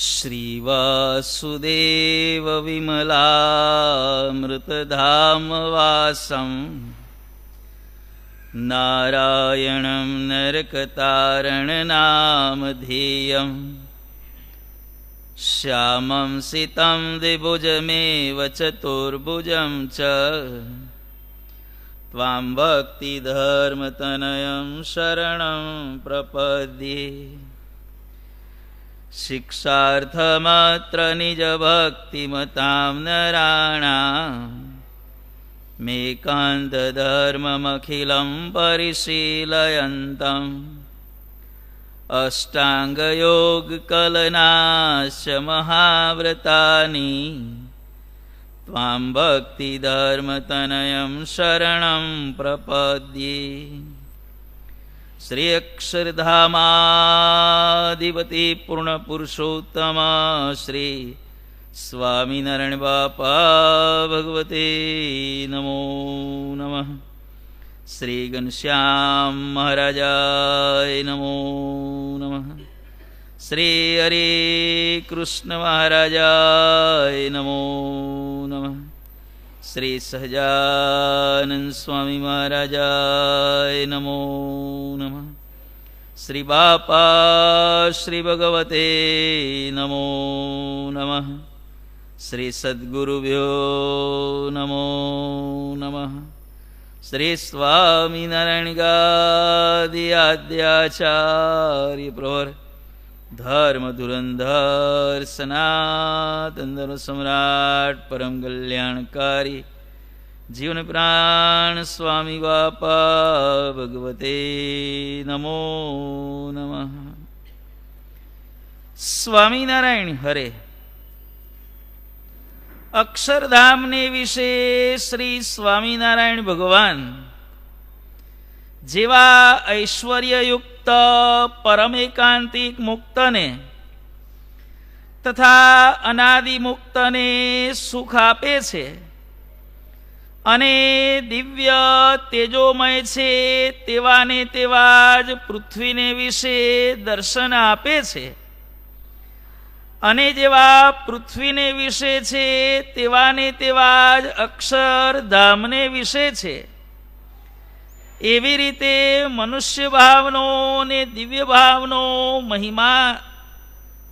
श्रीवासुदेव विमलामृतधामवासं नारायणं नरकतारणनामधेयं श्यामं सितं द्विभुजमेव चतुर्भुजं च त्वां भक्तिधर्मतनयं शरणं प्रपद्ये। शिक्षार्थमत्र निजभक्तिमतां नराणां मेकान्तधर्ममखिलं परिशीलयन्तम् अष्टाङ्गयोगकलनाश्च महाव्रतानि त्वां भक्तिधर्मतनयं शरणं प्रपद्ये। श्री अक्षरधामाधिपति पूर्णपुरुषोत्तम श्री स्वामीनारायण बापा भगवते नमो नमः। श्री घनश्याम महाराजाय नमो नमः। श्री हरे कृष्ण महाराजाय नमो नमः। श्री सहजानंद स्वामी महाराजाय नमो नमः। श्री बापा श्री भगवते नमो नमः। श्री सद्गुरुभ्यो नमो नमः। श्री स्वामीनारायण गादि आद्याचार्य प्रवर धर्म धुरंधर सनातन धर्म सम्राट परम कल्याणकारी जीवन प्राण स्वामी बापा भगवते नमो नमः। स्वामीनारायण हरे। अक्षरधाम ने विषे श्री स्वामीनारायण भगवान जेवा ऐश्वर्ययुक्त परमेकांतिक मुक्त ने तथा अनादि मुक्त ने सुख आपे छे अने दिव्य तेजोमय छे तेवाने तेवाज पृथ्वी ने विषे दर्शन आपे छे अने जेवा पृथ्वी ने विषे छे तेवाने तेवाज अक्षरधाम ने विषे छे। एवी रीते मनुष्य भावनो ने दिव्य भावनो महिमा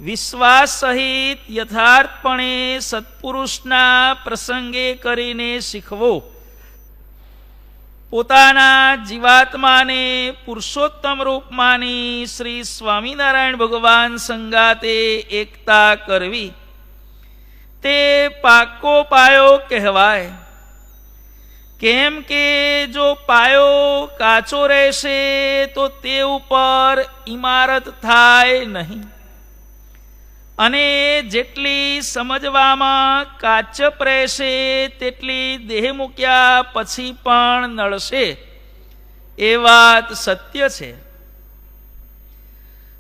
विश्वास सहित यथार्थपणे सत्पुरुषना प्रसंगे करीने शीखवो। पोताना जीवात्माने पुरुषोत्तम रूप मानी श्री स्वामीनारायण भगवान संगाते एकता करवी ते पाको पायो कहवाय। केम के जो पायो काचो रहेशे तो ते उपर इमारत थाय नहीं अने जेटली समजवामां काचप रहेशे तेटली देह मूक्या पछी पण नळशे ए वात सत्य छे।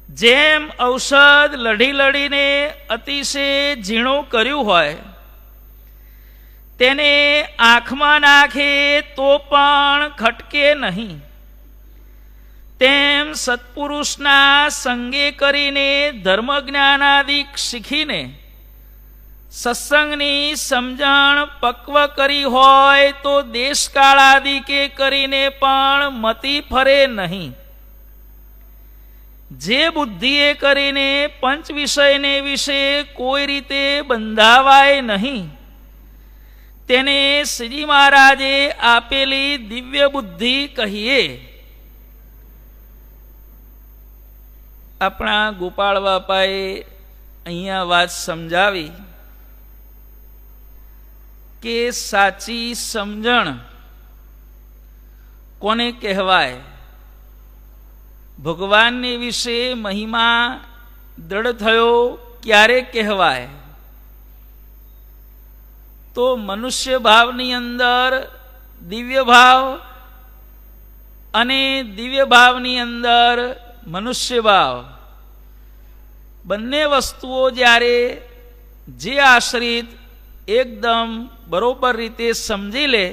जेम औषध लड़ी लड़ीने अतिशय झीणो कर्युं होय तेने आँखमां नाखे तो पण खटके नहीं तेम सत्पुरुषना संगे करीने धर्मज्ञानादिक शीखीने सत्संगनी समजण पक्व करी होय तो देशकाळादिके करीने पण मती फरे नहीं। जे बुद्धिए करीने पंच विषयने विषे कोई रीते बंधावाय नहीं तेने श्रीजी महाराजे आपेली दिव्य बुद्धि कहीए। अपना गोपाल बापाए अहींया वात समजावी के साची समजण कोने कहेवाय। भगवान ने विषे महिमा दृढ़ थयो क्यारे कहेवाय तो मनुष्य भावनी अंदर दिव्य भाव अने दिव्य भावनी अंदर मनुष्य भाव बन्ने वस्तुओं ज्यारे जे आश्रित एकदम बरोबर रीते समझी ले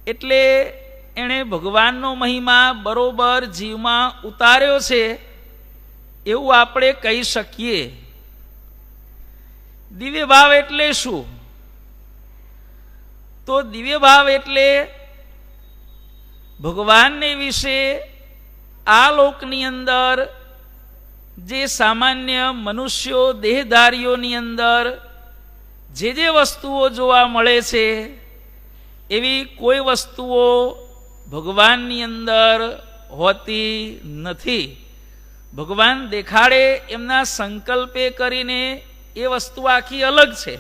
एटले एणे भगवाननो महिमा बरोबर जीवमां उतार्यो छे एवुं आपणे कही शकीए। દિવ્ય ભાવ એટલે શું? તો દિવ્ય ભાવ એટલે ભગવાનને વિશે આ લોકની અંદર જે સામાન્ય મનુષ્યો દેહધારીઓની અંદર જે વસ્તુઓ જોવા મળે છે એવી કોઈ વસ્તુઓ ભગવાનની અંદર હોતી નથી. ભગવાન દેખાડે એમના સંકલ્પે કરીને એ વસ્તુ આખી અલગ છે.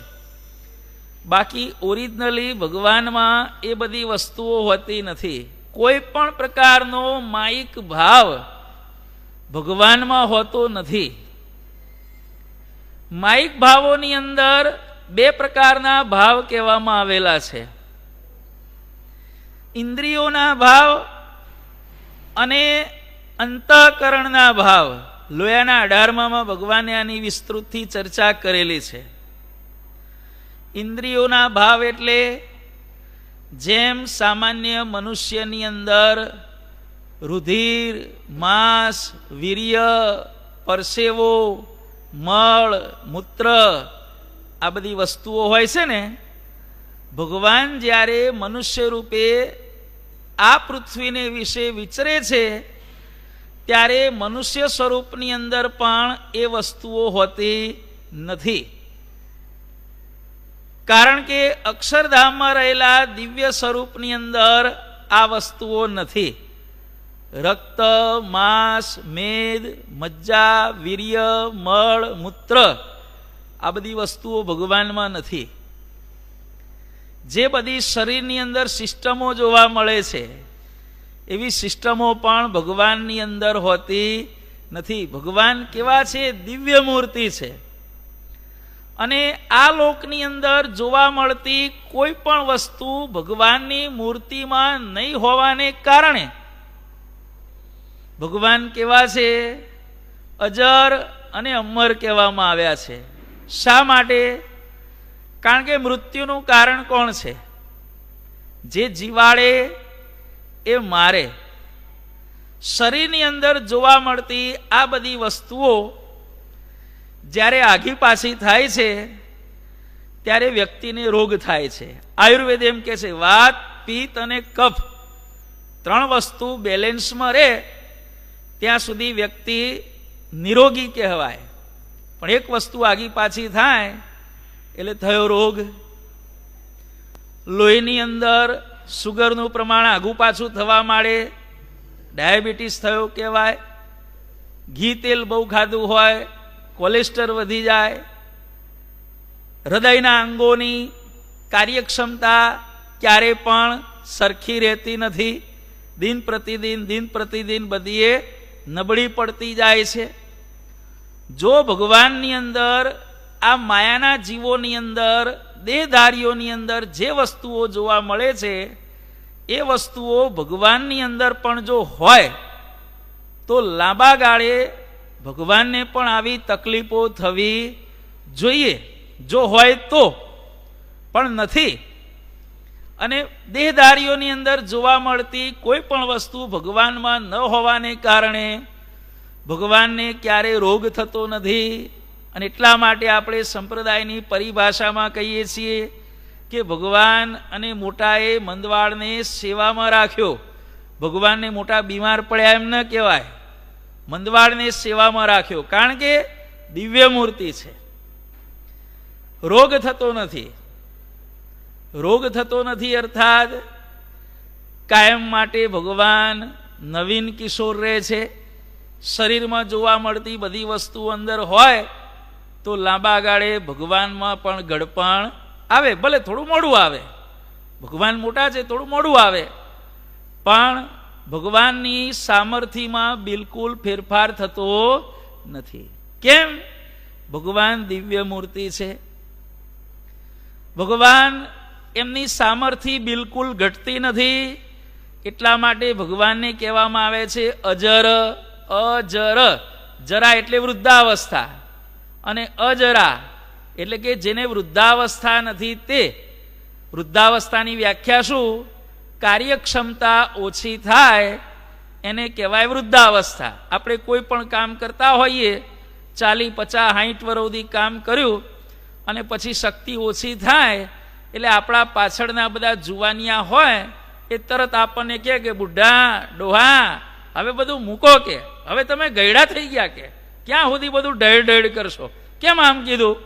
બાકી ઓરિજિનલી ભગવાનમાં એ બધી વસ્તુઓ હોતી નથી. કોઈ પણ પ્રકારનો માયિક ભાવ ભગવાનમાં હોતો નથી. માયિક ભાવોની અંદર બે પ્રકારના ભાવ કહેવામાં આવેલા છે, ઇન્દ્રિયોના ભાવ અને અંતઃકરણના ભાવ. લોયાના 18માં ભગવાને આની વિસ્તૃતથી ચર્ચા કરેલી છે. ઇન્દ્રિયોના ભાવ એટલે જેમ સામાન્ય મનુષ્યની અંદર રુધિર, માંસ, વીર્ય, પરસેવો, મળ, મૂત્ર આ બધી વસ્તુઓ હોય છે ને, ભગવાન જ્યારે મનુષ્ય રૂપે આ પૃથ્વીને વિશે વિચરે છે ત્યારે મનુષ્ય સ્વરૂપની અંદર પણ એ વસ્તુઓ હોતી નથી. કારણ કે અક્ષરધામમાં રહેલા દિવ્ય સ્વરૂપની અંદર આ વસ્તુઓ નથી. રક્ત, માંસ, મેદ, મજ્જા, વીર્ય, મળ, મૂત્ર આ બધી વસ્તુઓ ભગવાનમાં નથી. જે બધી શરીરની અંદર સિસ્ટમો જોવા મળે છે એવી સિસ્ટમો પણ ભગવાનની અંદર હોતી નથી. ભગવાન કેવા છે? દિવ્ય મૂર્તિ છે. અને આ લોકની અંદર જોવા મળતી કોઈ પણ વસ્તુ ભગવાનની મૂર્તિમાં નહીં હોવાને કારણે ભગવાન કેવા છે? અજર અને અમર કહેવામાં આવ્યા છે. શા માટે? કારણ કે મૃત્યુનું કારણ કોણ છે? જે જીવાડે એ મારે. શરીરની અંદર જોવા મળતી આ બધી વસ્તુઓ જ્યારે આઘી પાછી થાય છે ત્યારે વ્યક્તિને રોગ થાય છે. આયુર્વેદ એમ કહે છે વાત, પિત્ત અને કફ ત્રણ વસ્તુ બેલેન્સમાં રહે ત્યાં સુધી વ્યક્તિ નિરોગી કહેવાય. પણ એક વસ્તુ આઘી પાછી થાય એટલે થયો રોગ. લોહીની અંદર સુગરનું પ્રમાણ આઘું પાછું થવા માંડે, ડાયાબિટીસ થયો કહેવાય. ઘી તેલ બહુ ખાધું હોય, કોલેસ્ટ્રોલ વધી જાય. હૃદયના અંગોની કાર્યક્ષમતા ક્યારે પણ સરખી રહેતી નથી. દિન પ્રતિદિન બધીએ નબળી પડતી જાય છે. જો ભગવાનની અંદર આ માયાના જીવોની અંદર દેહધારીઓની અંદર જે વસ્તુઓ જોવા મળે છે એ વસ્તુઓ ભગવાનની અંદર પણ જો હોય તો લાંબા ગાળે ભગવાનને પણ આવી તકલીફો થવી જોઈએ. જો હોય તો, પણ નથી. અને દેહધારીઓની અંદર જોવા મળતી કોઈ પણ વસ્તુ ભગવાનમાં ન હોવાને કારણે ભગવાનને ક્યારેય રોગ થતો નથી. અને એટલા માટે આપણે સંપ્રદાયની પરિભાષામાં કહીએ છીએ કે ભગવાન અને મોટાએ મંદવાળને સેવામાં રાખ્યો. ભગવાનને મોટા બીમાર પડ્યા એમ ન કહેવાય, મંદવાળને સેવામાં રાખ્યો. કારણ કે દિવ્ય મૂર્તિ છે, રોગ થતો નથી. રોગ થતો નથી અર્થાત કાયમ માટે ભગવાન નવીન કિશોર રહે છે. શરીરમાં જોવા મળતી બધી વસ્તુ અંદર હોય તો લાંબા ગાળે ભગવાનમાં પણ ગડપણ આવે. ભલે થોડું મોડું આવે, ભગવાન મોટા છે, થોડું મોડું આવે, પણ ભગવાનની સામર્થ્યમાં બિલકુલ ફેરફાર થતો નથી. કેમ? ભગવાન દિવ્ય મૂર્તિ છે. ભગવાન એમની સામર્થ્ય બિલકુલ ઘટતી નથી. એટલા માટે ભગવાનને કહેવામાં આવે છે અજર. અજર, જરા એટલે વૃદ્ધાવસ્થા, અને અજરા એટલે કે જેને વૃદ્ધાવસ્થા નથી તે. વૃદ્ધાવસ્થાની વ્યાખ્યા શું? કાર્યક્ષમતા ઓછી થાય એને કહેવાય વૃદ્ધાવસ્થા. આપણે કોઈ પણ કામ કરતા હોઈએ, 40, 50, 60 વર્ષ સુધી કામ કર્યું અને પછી શક્તિ ઓછી થાય એટલે આપણા પાછળના બધા જુવાનિયા હોય એ તરત આપણને કહે કે બુઢા ડોહા હવે બધું મૂકો, કે હવે તમે ગયડા થઈ ગયા, કે ક્યાં સુધી બધું ઢેડ ઢેડ કરશો, કેમ આમ કીધું?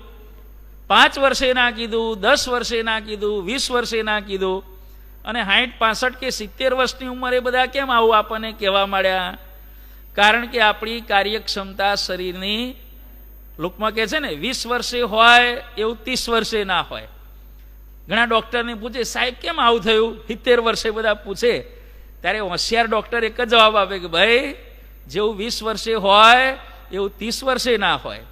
5 વર્ષે ના કીધું, 10 વર્ષે ના કીધું, 20 વર્ષે ના કીધું, અને 60, 65 કે 70 વર્ષની ઉંમરે બધા કેમ આવું આપણને કહેવા માંડ્યા? કારણ કે આપણી કાર્યક્ષમતા શરીરની, લોકમાં કહે છે ને 20 વર્ષે હોય એવું 30 વર્ષે ના હોય. ઘણા ડૉક્ટરને પૂછે સાહેબ કેમ આવું થયું, 70 વર્ષે બધા પૂછે, ત્યારે હોશિયાર ડૉક્ટર એક જ જવાબ આપે કે ભાઈ જેવું 20 વર્ષે હોય એવું 30 વર્ષે ના હોય,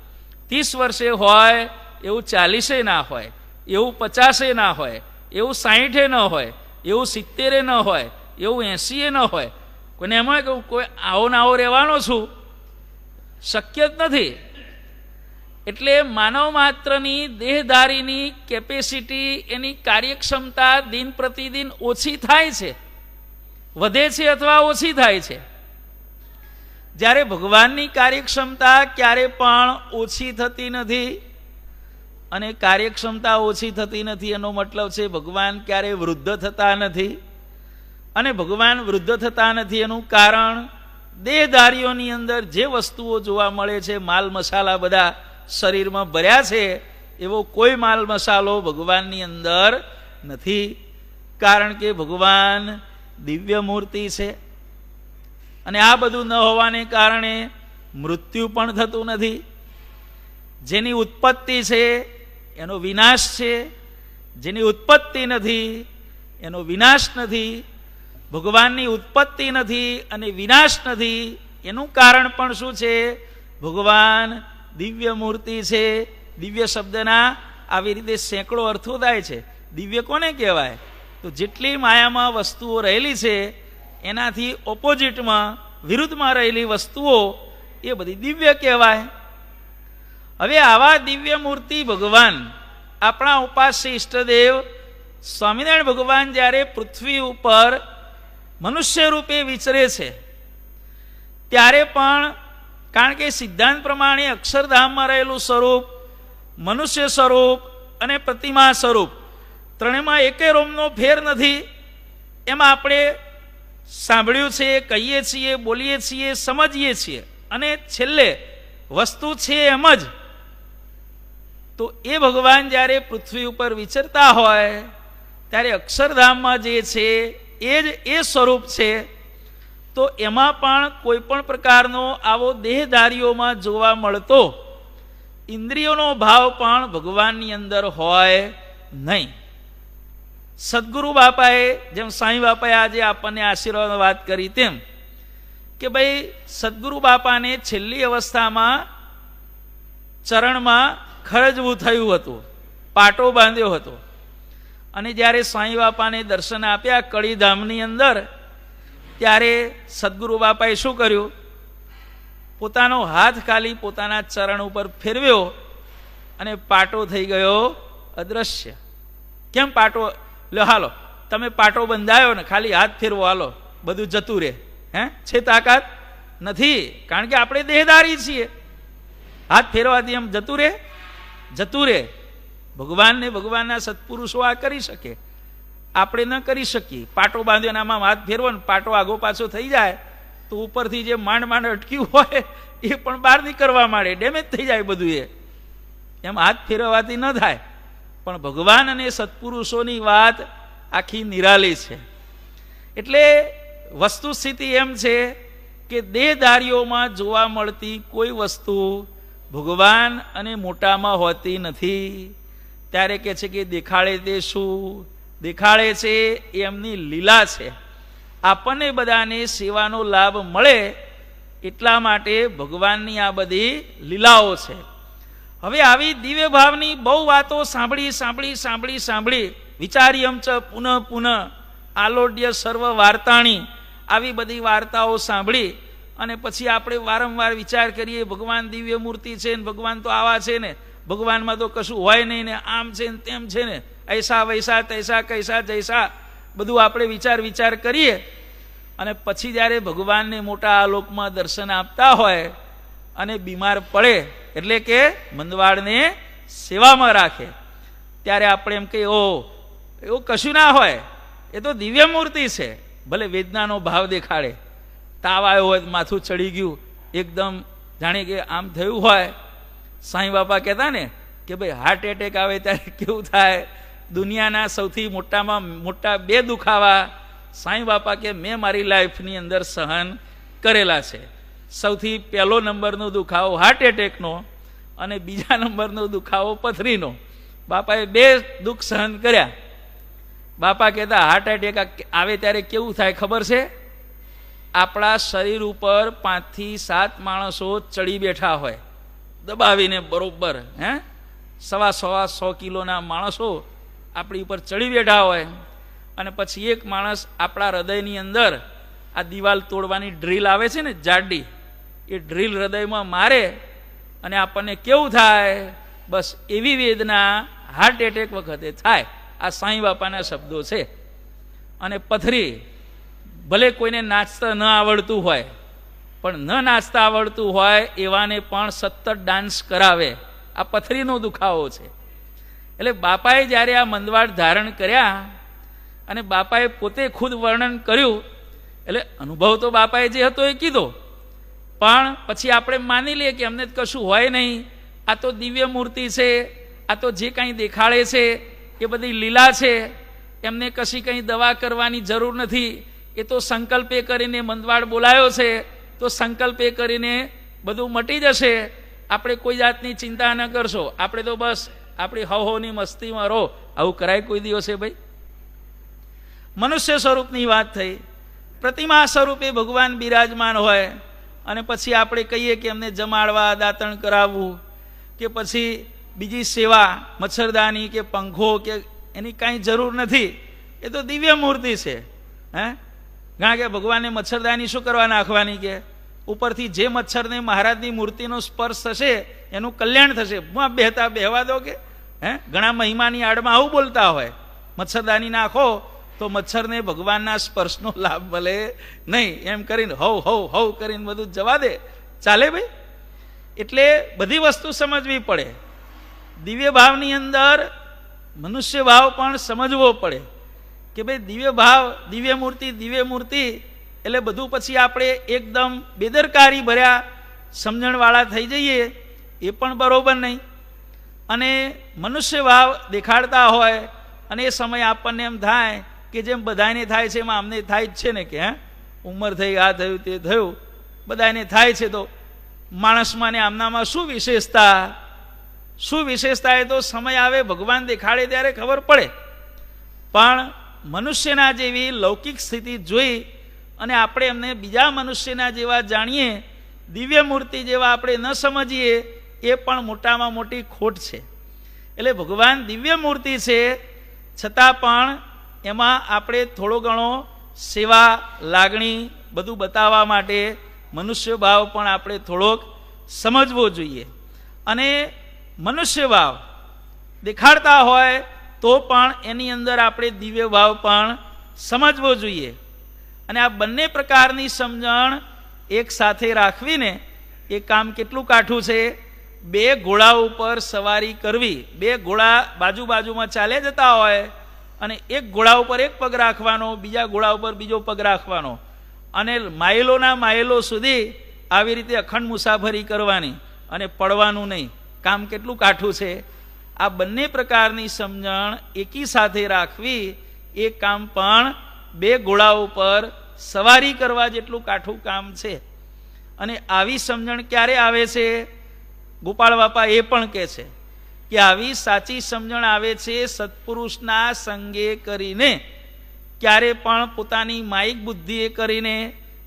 30 વર્ષે હોય એવું 40 ના હોય, એવું 50 ના હોય, એવું 60 ન હોય, એવું 70 ન હોય, એવું 80 ન હોય. કોઈને એમાં કહું કોઈ આવો ને આવો રહેવાનો છું, શક્ય જ નથી. એટલે માનવ માત્રની દેહધારીની કેપેસિટી, એની કાર્યક્ષમતા દિન પ્રતિદિન ઓછી થાય છે, વધે છે અથવા ઓછી થાય છે. જ્યારે ભગવાનની કાર્યક્ષમતા ક્યારે પણ ઓછી થતી નથી. અને કાર્યક્ષમતા ઓછી થતી નથી એનો મતલબ છે ભગવાન ક્યારે વૃદ્ધ થતા નથી. અને ભગવાન વૃદ્ધ થતા નથી એનું કારણ દેહધારીઓની અંદર જે વસ્તુઓ જોવા મળે છે, માલ મસાલા બધા શરીરમાં ભર્યા છે, એવો કોઈ માલ મસાલો ભગવાનની અંદર નથી. કારણ કે ભગવાન દિવ્ય મૂર્તિ છે. અને આ બધું ન હોવાને કારણે મૃત્યુ પણ થતું નથી. જેની ઉત્પત્તિ છે એનો વિનાશ છે, જેની ઉત્પત્તિ નથી એનો વિનાશ નથી. ભગવાનની ઉત્પત્તિ નથી અને વિનાશ નથી એનું કારણ પણ શું છે? ભગવાન દિવ્ય મૂર્તિ છે. દિવ્ય શબ્દના આવી રીતે સેંકડો અર્થો થાય છે. દિવ્ય કોને કહેવાય? તો જેટલી માયામાં વસ્તુઓ રહેલી છે એનાથી ઓપોઝિટમાં, વિરુદ્ધમાં રહેલી વસ્તુઓ એ બધી દિવ્ય કહેવાય. હવે આવા દિવ્ય મૂર્તિ ભગવાન, આપણા ઉપાસ્ય ઈષ્ટદેવ સ્વામિનારાયણ ભગવાન જ્યારે પૃથ્વી ઉપર મનુષ્ય રૂપે વિચરે છે ત્યારે પણ, કારણ કે સિદ્ધાંત પ્રમાણે અક્ષરધામમાં રહેલું સ્વરૂપ, મનુષ્ય સ્વરૂપ અને પ્રતિમા સ્વરૂપ ત્રણેયમાં એકે રોમનો ફેર નથી. એમાં આપણે સાંભળ્યું છે, કહીએ છીએ, બોલીએ છીએ, સમજીએ છીએ, અને છેલ્લે વસ્તુ છે એમ જ. તો એ ભગવાન જ્યારે પૃથ્વી ઉપર વિચરતા હોય ત્યારે અક્ષરધામમાં જે છે એ જ એ સ્વરૂપ છે. તો એમાં પણ કોઈ પણ પ્રકારનો આવો દેહધારીઓમાં જોવા મળતો ઇન્દ્રિયોનો ભાવ પણ ભગવાનની અંદર હોય નહીં. સદગુરુ બાપાએ, જેમ સાંઈ બાપાએ આજે આપણને આશીર્વાદ વાત કરી તેમ, કે ભાઈ સદગુરુ બાપાને છેલ્લી અવસ્થામાં ચરણમાં ખરજવું થયું હતું, પાટો બાંધ્યો હતો. અને જ્યારે સાંઈ બાપાને દર્શન આપ્યા કળીધામની અંદર, ત્યારે સદગુરુ બાપાએ શું કર્યું? પોતાનો હાથ ખાલી પોતાના ચરણ ઉપર ફેરવ્યો અને પાટો થઈ ગયો અદ્રશ્ય. કેમ પાટો? લ્યો હાલો, તમે પાટો બંધાયો ને ખાલી હાથ ફેરવો, હાલો બધું જતું રહે. છે તાકાત? નથી. કારણ કે આપણે દેહધારી છીએ. હાથ ફેરવાથી એમ જતું રહે? જતું રહે. ભગવાનને, ભગવાનના સત્પુરુષો આ કરી શકે, આપણે ન કરી શકીએ. પાટો બાંધ્યો આમાં હાથ ફેરવો ને પાટો આગો પાછો થઈ જાય તો ઉપરથી જે માંડ માંડ અટક્યું હોય એ પણ બહાર નીકળવા માંડે, ડેમેજ થઈ જાય બધું. એમ હાથ ફેરવવાથી ન થાય. પણ ભગવાન અને સત્પુરુષોની વાત આખી નિરાલી છે. એટલે વસ્તુસ્થિતિ એમ છે કે દેહધારીઓમાં જોવા મળતી કોઈ વસ્તુ ભગવાન અને મોટામાં હોતી નથી. ત્યારે કહે છે કે દેખાડે તે શું? દેખાડે છે એ એમની લીલા છે. આપણને બધાને સેવાનો લાભ મળે એટલા માટે ભગવાનની આ બધી લીલાઓ છે. હવે આવી દિવ્ય ભાવની બહુ વાતો સાંભળી વિચાર્યમ ચ પુનઃ પુનઃ આલોડ્ય સર્વ વાર્તાણી, આવી બધી વાર્તાઓ સાંભળી અને પછી આપણે વારંવાર વિચાર કરીએ ભગવાન દિવ્ય મૂર્તિ છે ને, ભગવાન તો આવા છે ને, ભગવાનમાં તો કશું હોય નહીં ને, આમ છે ને તેમ છે ને, ऐसा वैसा तैसा कैसा जैसा બધું આપણે વિચાર કરીએ. અને પછી જ્યારે ભગવાનને મોટા આલોકમાં દર્શન આપતા હોય અને બીમાર પડે, એટલે કે મંદવાડને સેવામાં રાખે ત્યારે આપણે એમ કહીએ, ઓ એવું કશું ના હોય, એ તો દિવ્ય મૂર્તિ છે. ભલે વેદનાનો ભાવ દેખાડે, તાવ આવ્યો હોય, માથું ચડી ગયું, એકદમ જાણે કે આમ થયું હોય. સાંઈ બાપા કહેતા ને કે ભાઈ હાર્ટ એટેક આવે ત્યારે કેવું થાય, દુનિયાના સૌથી મોટામાં મોટા 2 દુખાવા સાંઈ બાપા કે મેં મારી લાઈફની અંદર સહન કરેલા છે. સૌથી પહેલો નંબરનો દુખાવો હાર્ટ એટેકનો અને બીજા નંબરનો દુખાવો પથરીનો. બાપાએ 2 દુઃખ સહન કર્યા. બાપા કહેતા હાર્ટ એટેક આવે ત્યારે કેવું થાય ખબર છે? આપણા શરીર ઉપર 5 થી 7 માણસો ચડી બેઠા હોય, દબાવીને બરોબર, 100 કિલોના માણસો આપણી ઉપર ચડી બેઠા હોય, અને પછી એક માણસ આપણા હૃદયની અંદર આ દિવાલ તોડવાની ડ્રીલ આવે છે ને, જાડી, એ ડ્રીલ હૃદયમાં મારે અને આપણને કેવું થાય? બસ એવી વેદના હાર્ટ એટેક વખતે થાય. આ સાંઈ બાપાના શબ્દો છે. અને પથરી, ભલે કોઈને નાચતા ન આવડતું હોય, પણ ન નાચતા આવડતું હોય એવાને પણ સતત ડાન્સ કરાવે. આ પથરીનો દુખાવો છે. એટલે બાપાએ જ્યારે આ મંદવાડ ધારણ કર્યા અને બાપાએ પોતે ખુદ વર્ણન કર્યું, એટલે અનુભવ તો બાપાએ જે હતો એ કીધો, પણ પછી આપણે માની લઈએ કે અમને કશું હોય નહીં, આ તો દિવ્ય મૂર્તિ છે, આ તો જે કંઈ દેખાડે છે એ બધી લીલા છે, એમને કશી કંઈ દવા કરવાની જરૂર નથી, એ તો સંકલ્પે કરીને મંદવાડ બોલાયો છે, તો સંકલ્પે કરીને બધું મટી જશે, આપણે કોઈ જાતની ચિંતા ન કરશો, આપણે તો બસ આપણી હવની મસ્તીમાં રહો. આવું કરાય કોઈ દિવસે ભાઈ? મનુષ્ય સ્વરૂપની વાત થઈ, પ્રતિમા સ્વરૂપે ભગવાન બિરાજમાન હોય અને પછી આપણે કહીએ કે એમને જમાડવા, દાંતણ કરાવવું, કે પછી બીજી સેવા, મચ્છરદાની કે પંખો કે એની કાંઈ જરૂર નથી. એ તો દિવ્ય મૂર્તિ છે. કારણ કે ભગવાનને મચ્છરદાની શું કરવા નાખવાની? કે ઉપરથી જે મચ્છરને મહારાજની મૂર્તિનો સ્પર્શ થશે એનું કલ્યાણ થશે. બેહવા દો કે ઘણા મહિમાની આડમાં આવું બોલતા હોય, મચ્છરદાની નાખો તો મચ્છરને ભગવાનના સ્પર્શનો લાભ મળે નહીં, એમ કરીને હવ કરીને બધું જવા દે. ચાલે ભાઈ? એટલે બધી વસ્તુ સમજવી પડે. દિવ્ય ભાવની અંદર મનુષ્ય ભાવ પણ સમજવો પડે કે ભાઈ દિવ્ય ભાવ, દિવ્ય મૂર્તિ એટલે બધું પછી આપણે એકદમ બેદરકારી ભર્યા સમજણવાળા થઈ જઈએ એ પણ બરોબર નહીં. અને મનુષ્ય ભાવ દેખાડતા હોય અને એ સમયે આપણને એમ થાય કે જેમ બધાને થાય છે એમાં અમને થાય જ છે ને, કે ઉંમર થઈ, આ થયું તે થયું, બધાને થાય છે, તો માણસમાં ને આમનામાં શું વિશેષતા? એ તો સમય આવે ભગવાન દેખાડે ત્યારે ખબર પડે. પણ મનુષ્યના જેવી લૌકિક સ્થિતિ જોઈ અને આપણે એમને બીજા મનુષ્યના જેવા જાણીએ, દિવ્ય મૂર્તિ જેવા આપણે ન સમજીએ, એ પણ મોટામાં મોટી ખોટ છે. એટલે ભગવાન દિવ્ય મૂર્તિ છે, છતાં પણ એમાં આપણે થોડો ઘણો સેવા, લાગણી બધું બતાવવા માટે મનુષ્ય ભાવ પણ આપણે થોડોક સમજવો જોઈએ. અને મનુષ્ય ભાવ દેખાડતા હોય તો પણ એની અંદર આપણે દિવ્ય ભાવ પણ સમજવો જોઈએ. અને આ બંને પ્રકારની સમજણ એક સાથે રાખવીને એ કામ કેટલું કાઠું છે. 2 ઘોડા ઉપર સવારી કરવી, 2 ઘોડા બાજુમાં ચાલ્યા જતા હોય અને એક ઘોડા ઉપર એક પગ રાખવાનો, બીજા ઘોડા ઉપર બીજો પગ રાખવાનો, અને માઇલોના માઇલો સુધી આવી રીતે અખંડ મુસાફરી કરવાની અને પડવાનું નહીં. કામ કેટલું કાઠું છે. આ બંને પ્રકારની સમજણ એકી સાથે રાખવી એ કામ પણ 2 ઘોડા ઉપર સવારી કરવા જેટલું કાઠું કામ છે. અને આવી સમજણ ક્યારે આવે છે? ગોપાળ બાપા એ પણ કહે છે કે આવી સાચી સમજણ આવે છે સત્પુરુષના સંગે કરીને, ક્યારે પણ પોતાની માયિક બુદ્ધિએ કરીને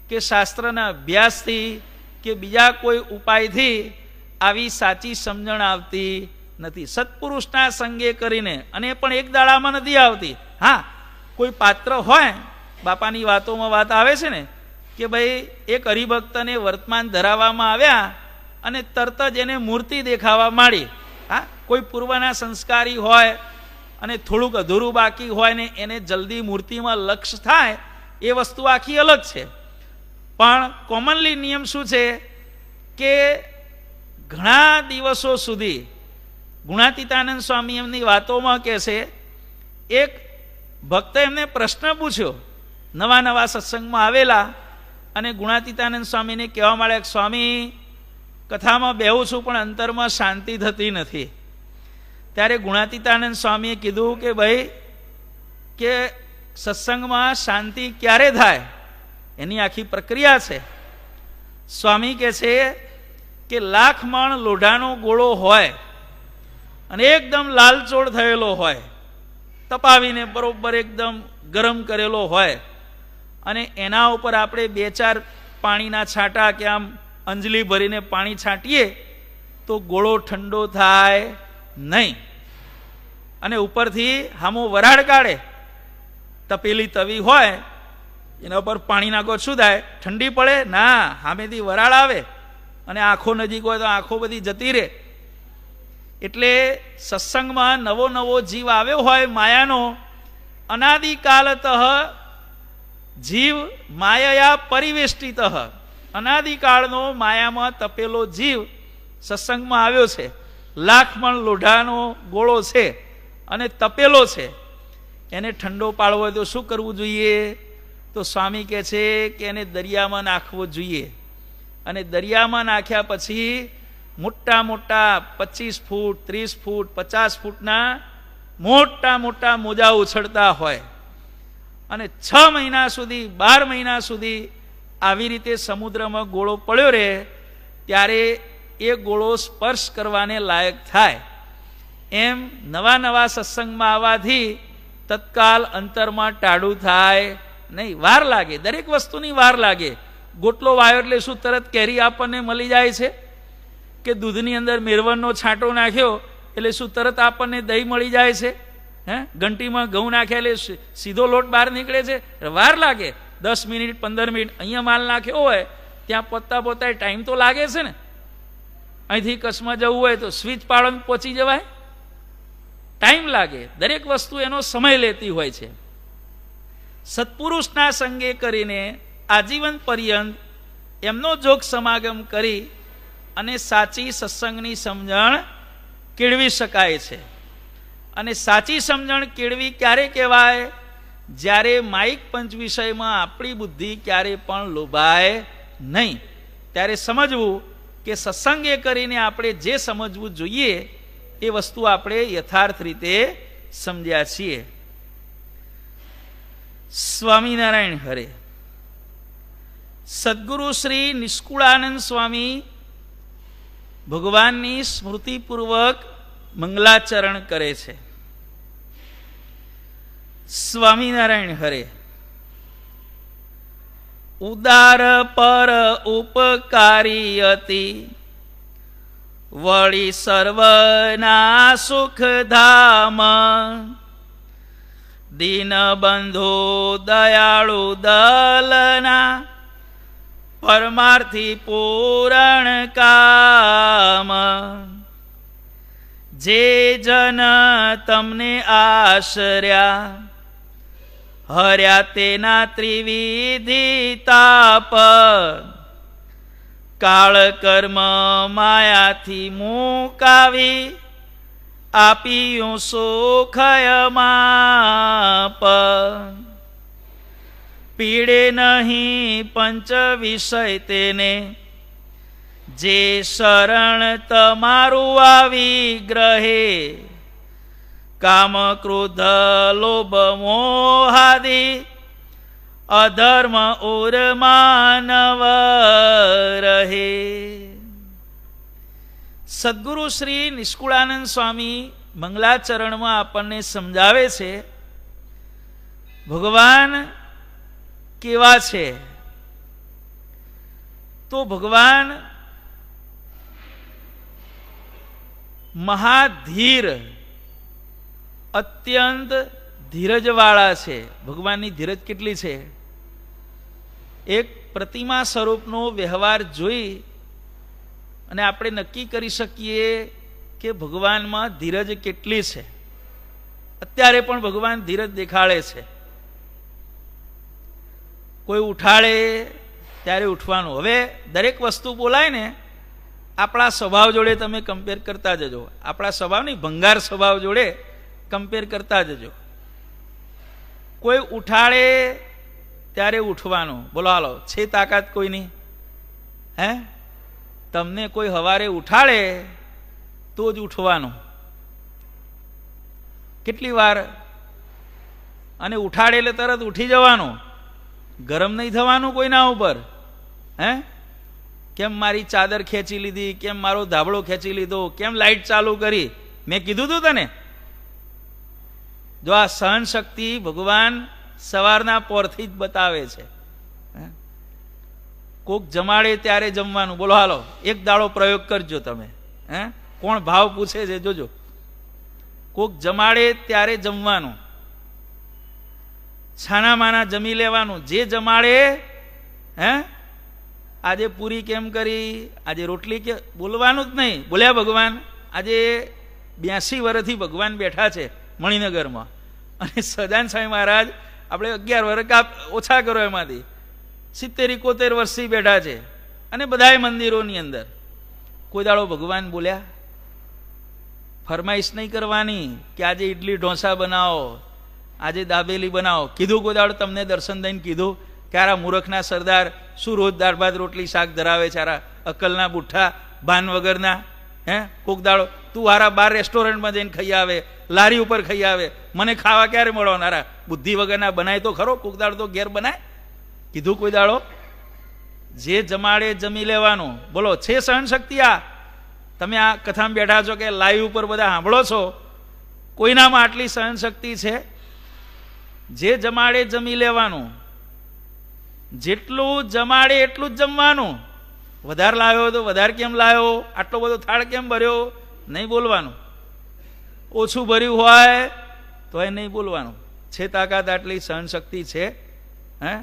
કે શાસ્ત્રના અભ્યાસથી કે બીજા કોઈ ઉપાયથી આવી સાચી સમજણ આવતી નથી. સત્પુરુષના સંગે કરીને, અને પણ એક દાડામાં નથી આવતી. હા, કોઈ પાત્ર હોય, બાપાની વાતોમાં વાત આવે છે ને કે ભાઈ એક હરિભક્તને વર્તમાન ધરાવવામાં આવ્યા અને તરત જ એને મૂર્તિ દેખાવા માંડી. હા, કોઈ પૂર્વના સંસ્કારી હોય અને થોડુંક અધૂરું બાકી હોય ને એને જલ્દી મૂર્તિમાં લક્ષ થાય, એ વસ્તુ આખી અલગ છે. પણ કોમનલી નિયમ શું છે કે ઘણા દિવસો સુધી ગુણાતીતાનંદ સ્વામી એમની વાતોમાં કહે છે, એક ભક્તે એમને પ્રશ્ન પૂછ્યો, નવા નવા સત્સંગમાં આવેલા, અને ગુણાતીતાનંદ સ્વામીને કહેવા માંડ્યા કે સ્વામી, કથામાં બેહું છું પણ અંતરમાં શાંતિ થતી નથી. ત્યારે ગુણાતીતાનંદ સ્વામીએ કીધું કે ભાઈ, કે સત્સંગમાં શાંતિ ક્યારે થાય એની આખી પ્રક્રિયા છે. સ્વામી કહે છે કે 1,00,000 મણ લોઢાનો ગોળો હોય અને એકદમ લાલચોળ થયેલો હોય, તપાવીને બરોબર એકદમ ગરમ કરેલો હોય, અને એના ઉપર આપણે 2-4 પાણીના છાંટા કે આમ અંજલી ભરીને પાણી છાંટીએ તો ગોળો ઠંડો થાય નહીં. અને ઉપરથી હામો વરાળ કાઢે, તપેલી તવી હોય એના ઉપર પાણી નાખો, શું થાય? ઠંડી પડે ના, સામેથી વરાળ આવે અને આંખો નજીક હોય તો આંખો બધી જતી રહે. એટલે સત્સંગમાં નવો નવો જીવ આવ્યો હોય માયાનો, અનાદિકાલતઃ જીવ માયા પરિવેષ્ટિત, અનાદિકાળનો માયામાં તપેલો જીવ સત્સંગમાં આવ્યો છે. 1,00,000 મણ લોઢાનો ગોળો છે અને તપેલો છે, એને ઠંડો પાડવો હોય તો શું કરવું જોઈએ? તો સ્વામી કહે છે કે એને દરિયામાં નાખવો જોઈએ. અને દરિયામાં નાખ્યા પછી મોટા મોટા 25 ફૂટ 30 ફૂટ 50 ફૂટના મોટા મોટા મોજા ઉછળતા હોય, અને 6 મહિના સુધી 12 મહિના સુધી આવી રીતે સમુદ્રમાં ગોળો પડ્યો રહે, ત્યારે એ ગોળો સ્પર્શ કરવાને લાયક થાય. એમ નવા નવા સત્સંગમાં આવવાથી તત્કાલ અંતરમાં ટાળું થાય નહીં, વાર લાગે, દરેક વસ્તુની વાર લાગે. ગોટલો વાયો એટલે શું તરત કેરી આપણને મળી જાય છે? કે દૂધની અંદર મેરવણનો છાંટો નાખ્યો એટલે શું તરત આપણને દહીં મળી જાય છે? ઘંટીમાં ઘઉં નાખ્યા એટલે સીધો લોટ બહાર નીકળે છે? વાર લાગે, 10 મિનિટ 15 મિનિટ. અહીંયા માલ નાખ્યો હોય ત્યાં પોતા પોતા ટાઈમ તો લાગે છે ને. અહીંથી કચ્છમાં જવું હોય તો સ્વિચ પાડો પહોંચી જવાય? ટાઈમ લાગે. દરેક વસ્તુ એનો સમય લેતી હોય છે. સત્પુરુષના સંગે કરીને આજીવન પર્યંત એમનો જોગ સમાગમ કરી અને સાચી સત્સંગની સમજણ કેળવી શકાય છે. અને સાચી સમજણ કેળવી ક્યારે કહેવાય? જ્યારે માઇક પંચ વિષયમાં આપણી બુદ્ધિ ક્યારે પણ લોભાય નહીં. ત્યારે સમજવું કે સત્સંગે કરીને આપણે જે સમજવું જોઈએ એ વસ્તુ આપણે યથાર્થ રીતે સમજ્યા છીએ. સ્વામિનારાયણ હરે. સદગુરુ શ્રી નિષ્કુળાનંદ સ્વામી ભગવાનની સ્મૃતિપૂર્વક મંગલાચરણ કરે છે. સ્વામિનારાયણ હરે. ઉદાર પર ઉપકારી અતિ, વળી સર્વના સુખધામ, દીનબંધુ દયાળુ દલના, પરમાર્થી પૂરણ કામ. જે જન તમને આશર્યા, હર્યા તેના ત્રિવિધિ તાપ, કાળ કર્મ માયાથી મુકાવી, આપ્યું સુખય માપ. પીડે નહીં પંચ વિષય તેને, જે શરણ તમારું આવી ગ્રહે, કામ ક્રોધ લોભ મોહાદી, અધર્મ ઓર માનવ રહે. સદગુરુ શ્રી નિષ્કુળાનંદ સ્વામી મંગલાચરણમાં આપણને સમજાવે છે ભગવાન કેવા છે. તો ભગવાન મહાધીર, અત્યંત ધીરજવાળા છે. ભગવાનની ધીરજ કેટલી છે? એક પ્રતિમા સ્વરૂપનો વ્યવહાર જોઈ અને આપણે નક્કી કરી શકીએ કે ભગવાનમાં ધીરજ કેટલી છે. અત્યારે પણ ભગવાન ધીરજ દેખાડે છે. કોઈ ઉઠાડે ત્યારે ઉઠવાનું. હવે દરેક વસ્તુ બોલાય ને આપણા સ્વભાવ જોડે તમે કમ્પેર કરતા જજો. આપણા સ્વભાવ નહીં, ભંગાર સ્વભાવ જોડે કમ્પેર કરતા જજો. કોઈ ઉઠાડે ત્યારે ઉઠવાનું. બોલો હાલો, છે તાકાત કોઈની? હે, તમને કોઈ હવારે ઉઠાડે તો જ ઉઠવાનું. કેટલી વાર? અને ઉઠાડે એટલે તરત ઉઠી જવાનું, ગરમ નહીં થવાનું કોઈના ઉપર. હે, કેમ મારી ચાદર ખેંચી લીધી, કેમ મારો ધાબળો ખેંચી લીધો, કેમ લાઈટ ચાલુ કરી? મેં કીધું તું તને. જો આ સહન શક્તિ ભગવાન સવારના પોરથી જ બતાવે છે. કોક જમાડે ત્યારે જમવાનું. બોલો હાલો, એક દાડો પ્રયોગ કરજો તમે. હે, કોણ ભાવ પૂછે છે જોજો. કોક જમાડે ત્યારે જમવાનું, છાનામાના જમી લેવાનું. જે જમાડે, હે, આજે પૂરી કેમ કરી, આજે રોટલી કે, બોલવાનું જ નહીં. બોલ્યા ભગવાન. આજે 82 વર્ષથી ભગવાન બેઠા છે મણિનગરમાં, અને સહજાનંદ સ્વામી મહારાજ આપણે 11 વર્ષ ઓછા કરો, એમાંથી 70-71 વર્ષથી બેઠા છે. અને બધાય મંદિરોની અંદર કોઈ દાડો ભગવાન બોલ્યા? ફરમાઈશ નહીં કરવાની કે આજે ઇડલી ઢોસા બનાવો, આજે દાબેલી બનાવો. કીધું કોઈ દાડો તમને દર્શન દઈને કીધું કે આરા મૂર્ખના સરદાર શું રોજ દાળ ભાત રોટલી શાક ધરાવે છે, આરા અક્કલના બુઠ્ઠા ભાન વગરના? હે, કોક દાડો તું હારા બાર રેસ્ટોરન્ટમાં જઈને ખાઈ આવે, લારી ઉપર ખાઈ આવે, મને ખાવા ક્યારે મળવાના? બુદ્ધિ વગરના બનાય તો ખરો, કોક દાડો તો ઘેર બનાય. કીધું કોઈ દાડો? જે જમાડે જમી લેવાનું. બોલો, છે સહન શક્તિ? આ તમે આ કથામાં બેઠા છો કે લાઈવ ઉપર બધા સાંભળો છો, કોઈનામાં આટલી સહન શક્તિ છે? જે જમાડે જમી લેવાનું, જેટલું જમાડે એટલું જ જમવાનું. વધારે લાવ્યો તો વધારે કેમ લાવ્યો, આટલો બધો થાળ કેમ ભર્યો, નહીં બોલવાનું. ઓછું ભર્યું હોય તો એ નહીં બોલવાનું. છે તાકાત આટલી સહન શક્તિ છે? હે,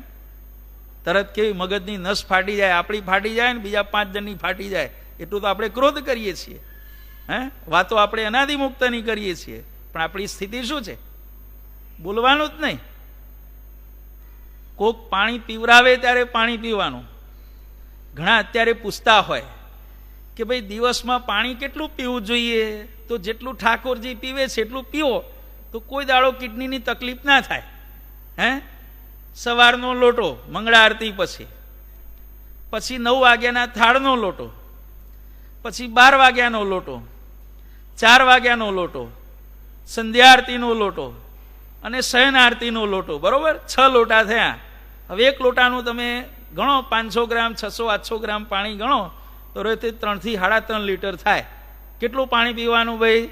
તરત કેવી મગજની નસ ફાટી જાય, આપણી ફાટી જાય ને બીજા 5 જણની ફાટી જાય. એટલું તો આપણે ક્રોધ કરીએ છીએ. હે, વાતો આપણે અનાદિ મુક્તની કરીએ છીએ, પણ આપણી સ્થિતિ શું છે? બોલવાનું જ નહીં. કોક પાણી પીવરાવે ત્યારે પાણી પીવાનું. ઘણા અત્યારે પૂછતા હોય કે ભાઈ દિવસમાં પાણી કેટલું પીવું જોઈએ? તો જેટલું ઠાકોરજી પીવે છે એટલું પીવો, તો કોઈ દાડો કિડનીની તકલીફ ના થાય. હે, સવારનો લોટો મંગળા આરતી પછી, પછી 9 વાગ્યાના થાળનો લોટો, પછી 12 વાગ્યાનો લોટો, 4 વાગ્યાનો લોટો, સંધ્યા આરતીનો લોટો અને શયન આરતીનો લોટો. બરોબર, 6 લોટા થયા. હવે એક લોટાનું તમે ગણો, 500 ગ્રામ 600-800 ગ્રામ પાણી ગણો તો રોજ 3 થી 3.5 લીટર થાય. કેટલું પાણી પીવાનું ભાઈ?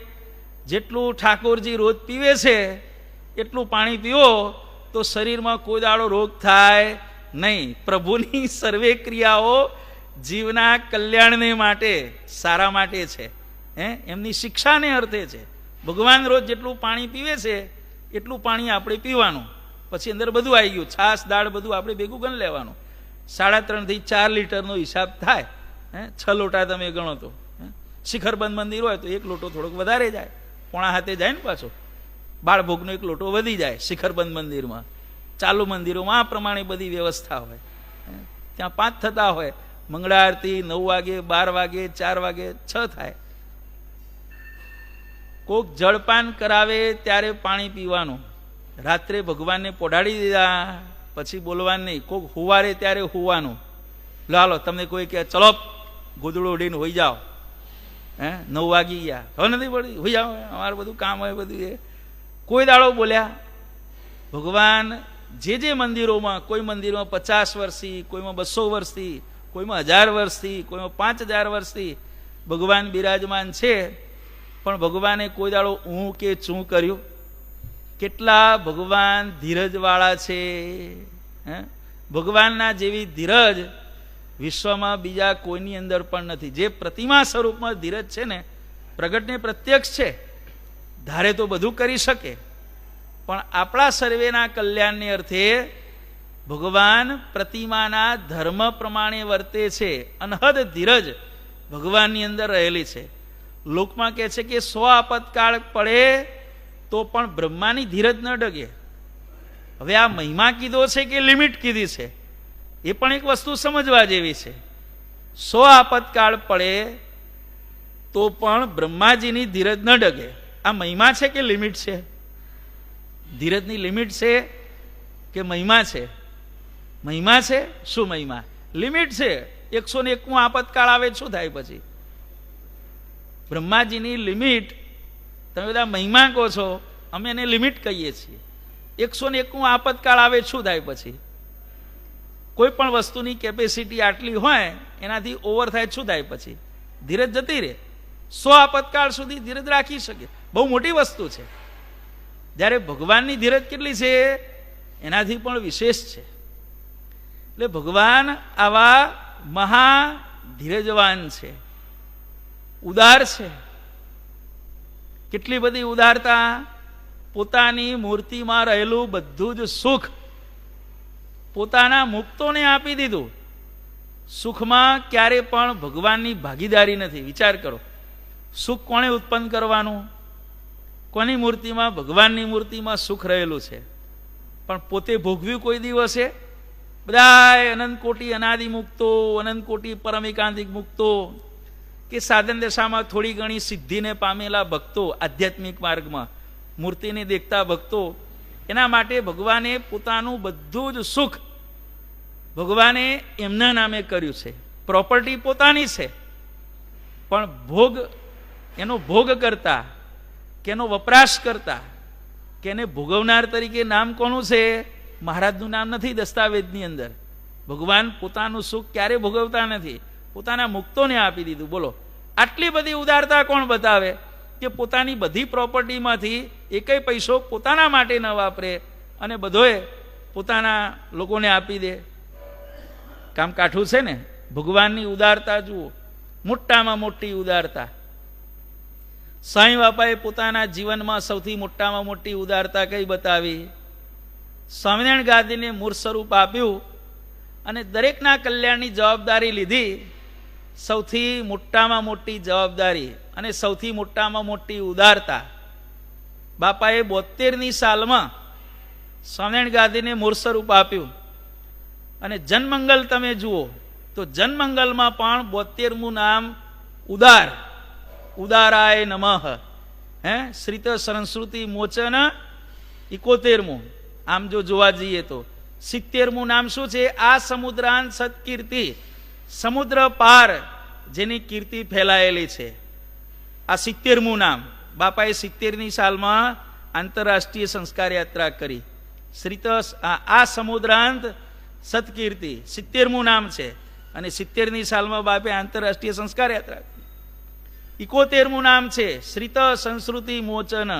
જેટલું ઠાકોરજી રોજ પીવે છે એટલું પાણી પીવો તો શરીરમાં કોઈ દાડો રોગ થાય નહીં. પ્રભુની સર્વે ક્રિયાઓ જીવના કલ્યાણને માટે, સારા માટે છે. હે, એમની શિક્ષાને અર્થે છે. ભગવાન રોજ જેટલું પાણી પીવે છે એટલું પાણી આપણે પીવાનું. પછી અંદર બધું આવી ગયું, છાશ દાળ બધું આપણે ભેગું ગણ લેવાનું. 3.5 થી 4 લીટરનો હિસાબ થાય. હે, 6 લોટા તમે ગણો તો. શિખરબંધ મંદિર હોય તો 1 લોટો થોડોક વધારે જાય, પોણા હાથે જાય ને પાછો. બાળભોગનો 1 લોટો વધી જાય શિખરબંધ મંદિરમાં. ચાલુ મંદિરોમાં આ પ્રમાણે બધી વ્યવસ્થા હોય. ત્યાં 5 થતા હોય. મંગળા આરતી 9 વાગે, 12 વાગે, 4 વાગે, 6 થાય. કોક જળપાન કરાવે ત્યારે પાણી પીવાનું. રાત્રે ભગવાનને પોઢાડી દીધા પછી બોલવાનું નહીં. કોક હુવારે ત્યારે હુવાનું. હાલો, તમને કોઈ કહે ચલો ગોદડું ઉડીને હોઈ જાઓ, હે 9 વાગી ગયા, હવે નથી પડી, હોઈ જાઓ, અમારે બધું કામ હોય બધું. એ કોઈ દાડો બોલ્યા? ભગવાન જે મંદિરોમાં, કોઈ મંદિરમાં 50 વર્ષથી, કોઈમાં 200 વર્ષથી, કોઈમાં 1000 વર્ષથી, કોઈમાં 5000 વર્ષથી ભગવાન બિરાજમાન છે, પણ ભગવાને કોઈ દાડો ઊં કે ચૂં કર્યું? કેટલા ભગવાન ધીરજવાળા છે. હે, ભગવાનના જેવી ધીરજ વિશ્વમાં બીજા કોઈની અંદર પણ નથી. જે પ્રતિમા સ્વરૂપમાં ધીરજ છે ને, પ્રગટને પ્રત્યક્ષ છે, ધારે તો બધું કરી શકે, પણ આપણા સર્વેના કલ્યાણને અર્થે ભગવાન પ્રતિમાના ધર્મ પ્રમાણે વર્તે છે. અનહદ ધીરજ ભગવાનની અંદર રહેલી છે. લોકમાં કહે છે કે 100 આપતકાળ પડે તો પણ બ્રહ્માની ધીરજ ન ડગે. હવે આ મહિમા કીધો છે કે લિમિટ કીધી છે, એ પણ એક વસ્તુ સમજવા જેવી છે. 100 આપતકાળ પડે તો પણ બ્રહ્માજીની ધીરજ ન ડગે. આ મહિમા છે કે લિમિટ છે? ધીરજની લિમિટ છે કે મહિમા છે? મહિમા છે. શું મહિમા? લિમિટ છે. 101 આપતકાળ આવે શું થાય પછી? બ્રહ્માજીની લિમિટ તમે બધા મહિમા કહો છો, અમે એને લિમિટ કહીએ છીએ. 101 આપતકાળ આવે શું થાય પછી? કોઈ પણ વસ્તુની કેપેસિટી આટલી હોય, એનાથી ઓવર થાય શું થાય પછી? ધીરજ જતી રહે. 100 આપતકાળ સુધી ધીરજ રાખી શકે. બહુ મોટી વસ્તુ છે. જ્યારે ભગવાનની ધીરજ કેટલી છે? એનાથી પણ વિશેષ છે. એટલે ભગવાન આવા મહા ધીરજવાન છે, ઉદાર છે. કેટલી બધી ઉદારતા! પોતાની મૂર્તિમાં રહેલું બધું જ સુખ પોતાના મુક્તોને આપી દીધું. સુખમાં ક્યારે પણ ભગવાનની ભાગીદારી નથી. વિચાર કરો, સુખ કોણે ઉત્પન્ન કરવાનું? કોની મૂર્તિમાં? ભગવાનની મૂર્તિમાં સુખ રહેલું છે, પણ પોતે ભોગવ્યું કોઈ દિવસે? બધા અનંત કોટી અનાદિ મુક્તો, અનંત કોટી પરમિકાંતિક મુક્તો કે સાધન દશામાં થોડી ઘણી સિદ્ધિને પામેલા ભક્તો, આધ્યાત્મિક માર્ગમાં મૂર્તિને દેખતા ભક્તો, એના માટે ભગવાને પોતાનું બધું જ સુખ ભગવાને એમના નામે કર્યું છે. પ્રોપર્ટી પોતાની છે, પણ ભોગ, એનો ભોગ કરતા કે એનો વપરાશ કરતા કે એને ભોગવનાર તરીકે નામ કોનું છે? મહારાજનું નામ નથી દસ્તાવેજની અંદર. ભગવાન પોતાનું સુખ ક્યારે ભોગવતા નથી, પોતાના મુક્તોને આપી દીધું. બોલો, આટલી બધી ઉદારતા કોણ બતાવે કે પોતાની બધી પ્રોપર્ટીમાંથી એકેય પૈસો પોતાના માટે ન વાપરે અને બધોય પોતાના લોકોને આપી દે? કામ કાઠું છે ને. ભગવાનની ઉદારતા જુઓ, મોટામાં મોટી ઉદારતા. સાંઈ બાપાએ પોતાના જીવનમાં સૌથી મોટામાં મોટી ઉદારતા કઈ બતાવી? સ્વામિનારાયણ ગાદીને મૂળ સ્વરૂપ આપ્યું અને દરેકના કલ્યાણની જવાબદારી લીધી. સૌથી મોટામાં મોટી જવાબદારી અને સૌથી મોટામાં મોટી ઉદારતા બાપાએ 72ની સાલમાં સ્વામિનારાયણ ગાદીને મૂળ સ્વરૂપ આપ્યું. અને જનમંગલ તમે જુઓ તો જનમંગલમાં પણ 72મું નામ ઉદાર, ઉદારાય નમઃ. શ્રીત સંસ્કૃતિ મોચન 71મું. આમ જો જોવા જઈએ તો 70મું નામ શું છે? આ સમુદ્રાંત સત્કીર્તિ, સમુદ્ર પાર જેની કીર્તિ ફેલાયેલી છે. આ 70મું નામ. બાપાએ 70ની સાલમાં આંતરરાષ્ટ્રીય સંસ્કાર યાત્રા કરી. શ્રીત આ સમુદ્રાંત સત્કીર્તિ 70મું નામ છે. અને 70ની સાલમાં બાપે આંતરરાષ્ટ્રીય સંસ્કાર યાત્રા કરી. 71મું નામ છે શ્રીત સંસ્કૃતિ મોચન.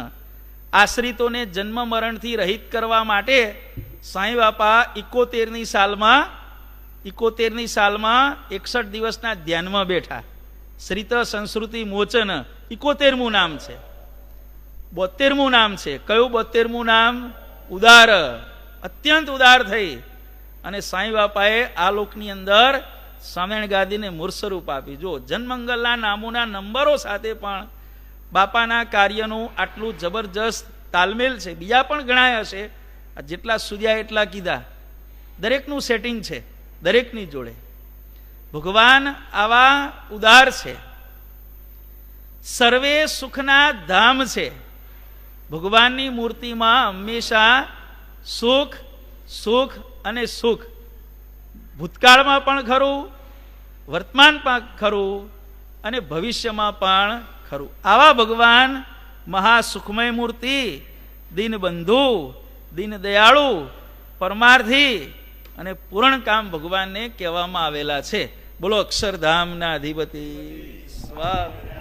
આશ્રિતોને જન્મ મરણથી રહિત કરવા માટે સાંઈ બાપા 71ની સાલમાં 61 દિવસના ધ્યાનમાં બેઠા. શ્રીત સંસ્કૃતિ મોચન 71મું નામ છે. 72મું નામ છે. કયું 72મું નામ? ઉદાર. અત્યંત ઉદાર થઈ અને સાંઈ બાપાએ આ લોકની અંદર સ્વામિનારાયણ ગાદીને મૂળ સ્વરૂપ આપી. જો જનમંગલના નામોના નંબરો સાથે પણ બાપાના કાર્યનું આટલું જબરજસ્ત તાલમેલ છે. બીજા પણ ઘણા હશે, જેટલા સુધ્યા એટલા કીધા. દરેકનું સેટિંગ છે દરેકની જોડે. ભગવાન આવા ઉદાર છે. સર્વે સુખના ધામ છે. ભગવાનની મૂર્તિમાં હંમેશા સુખ, સુખ અને સુખ. ભૂતકાળમાં પણ ખરું, વર્તમાનમાં ખરું અને ભવિષ્યમાં પણ ખરું. આવા ભગવાન મહાસુખમય મૂર્તિ, દીનબંધુ, દીન દયાળુ, પરમાર્થી અને પૂર્ણ કામ ભગવાનને કહેવામાં આવેલા છે. બોલો અક્ષરધામના અધિપતિ સ્વામી.